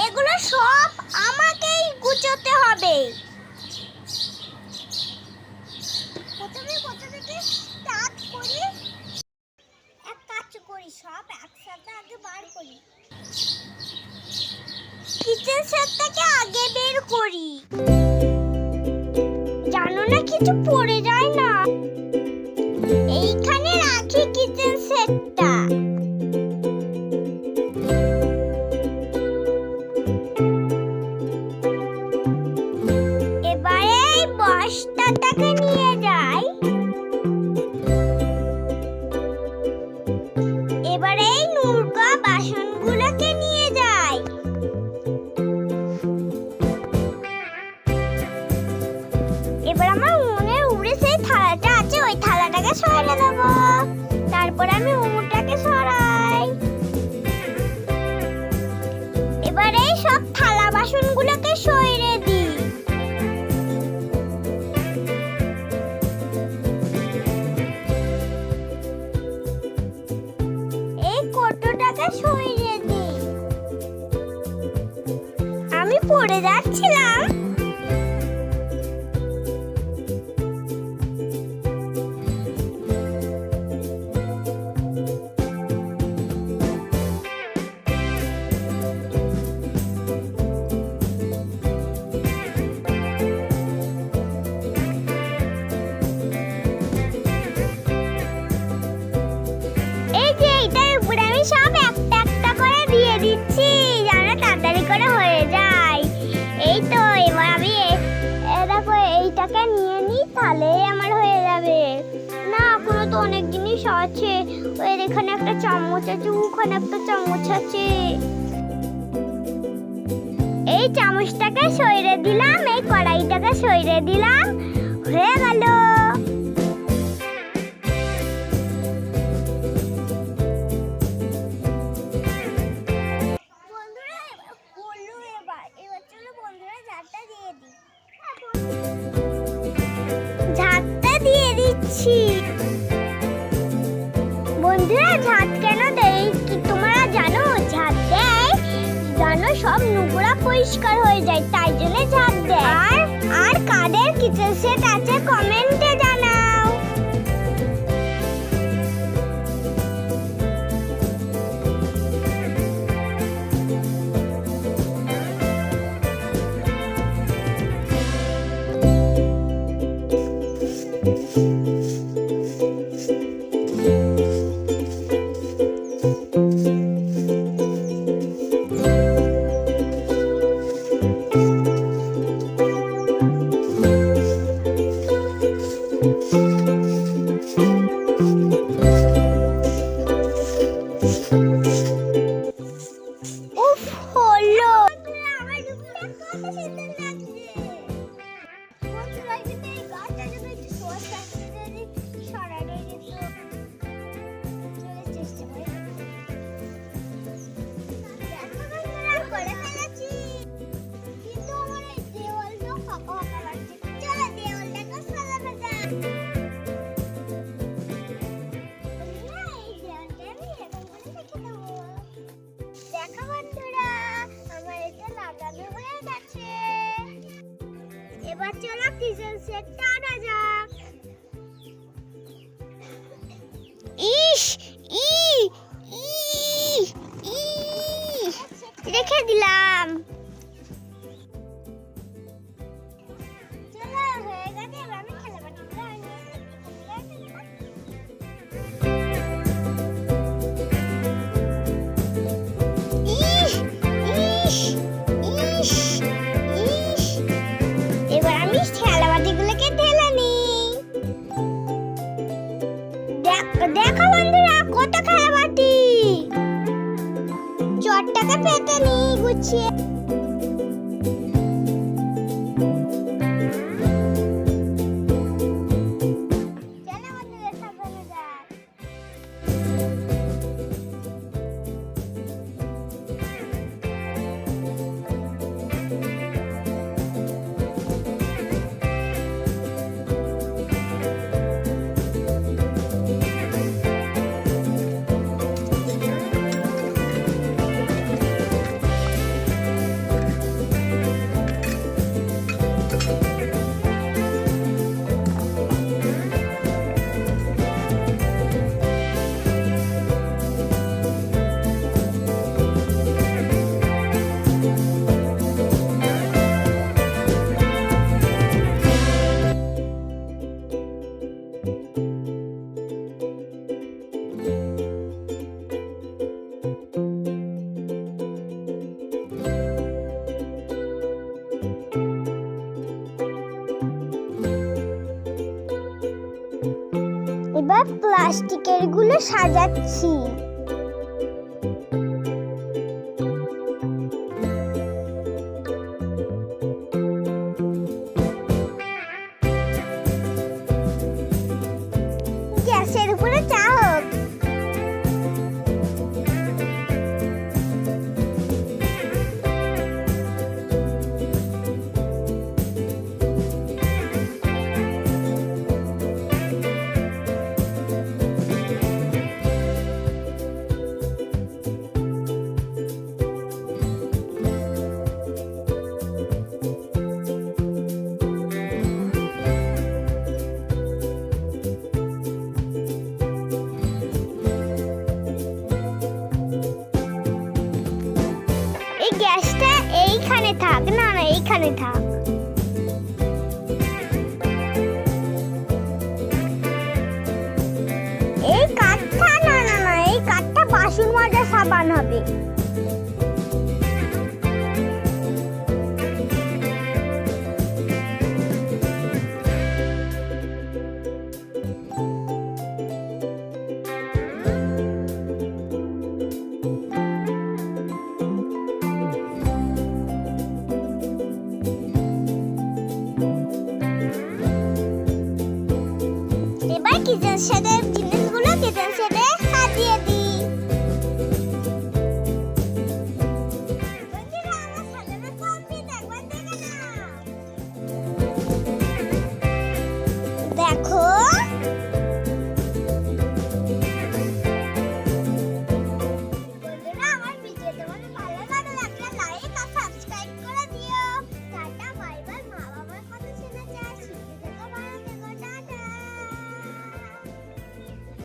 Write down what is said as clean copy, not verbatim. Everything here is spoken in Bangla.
এগুলো সব আমাকেই গুছোতে হবে। প্রথমে স্টার্ট করি, এক কাজ করি, সব একসাথে আগে বার করি। কিচেন সেটটাকে আগে বের করি, জানো না কিছু পড়ে যায় না। এইখানে রাখি কিচেন সেটটা। এবারে এই বস্তাটাকে নিয়ে যাই। এবারে এই নুরকা বাসনগুলোকে নিয়ে যাই। এবার আমার উনুনের উপরে সেই থালাটা আছে, ওই থালাটাকে সরিয়ে দেব। তারপর আমি উনুনটাকে সরাই। এবারে সব থালা বাসনগুলোকে সরিয়ে দিই। এই কৌটোটাকে সরিয়ে দিই। আমি পড়ে যাচ্ছিলাম। সব একটা একটা করে দিয়ে দিচ্ছি, যেন তাড়াতাড়ি করে হয়ে যায়। এই তো এবার আমি দেখো এইটাকে নিয়ে নিই, তাহলেই আমার হয়ে যাবে। না, এখনো তো অনেক জিনিস আছে। ওই এখানে একটা চামচ আছে, ওখানে একটা চামচ আছে। এই চামচটাকে সরিয়ে দিলাম, এই কড়াইটাকে সরিয়ে দিলাম, হয়ে গেল। ঝাঁটটা দিয়ে দিচ্ছি। বন্ধুরা, ঝাঁট কেন দেয় কি তোমরা জানো? ঝাঁট দেয় জানো সব নোংরা পরিষ্কার হয়ে যায়, তাই জন্য ঝাঁট দেয়। আর কাদের কিচেন সেট আছে কমেন্টে জানাও। উফ, হলো। আমার রুমটা কত সুন্দর লাগছে। বন্ধুরা, কিন্তু এই গাছটা যদি একটু সরানো যেত, চেষ্টা করে। দেখো বন্ধুরা, করে ফেলেছি। কিন্তু আমার এই দেওয়ালটা ফাঁকা ফাঁকা লাগছে। চলো দেওয়ালটাকে সাজানো যাক। দেখো বন্ধুরা, আমার এটা লাগানো হয়ে গেছে। এবার চলো কিচেন সেটটা আনা যাক। ইস ই ই ই রেখে দিলাম। চলো হয়ে গেছে, এবার আমি খেলা বাটিগুলো আনিয়ে এবার আমি খেলাবাটিগুলোকে ঢেলে নিই। দেখো বন্ধুরা, কত খেলাবাটি। চটটাকে পেতে নিই গুছিয়ে। প্লাস্টিকের গুলো সাজাচ্ছি। গ্যাসের উপরে চা হোক। এই গ্যাসটা এইখানে থাক, না না এইখানে থাক। এই কাঠটা না না না এই কাঠটা বাসন মাজা সাবান হবে। এবার কিচেন শেডের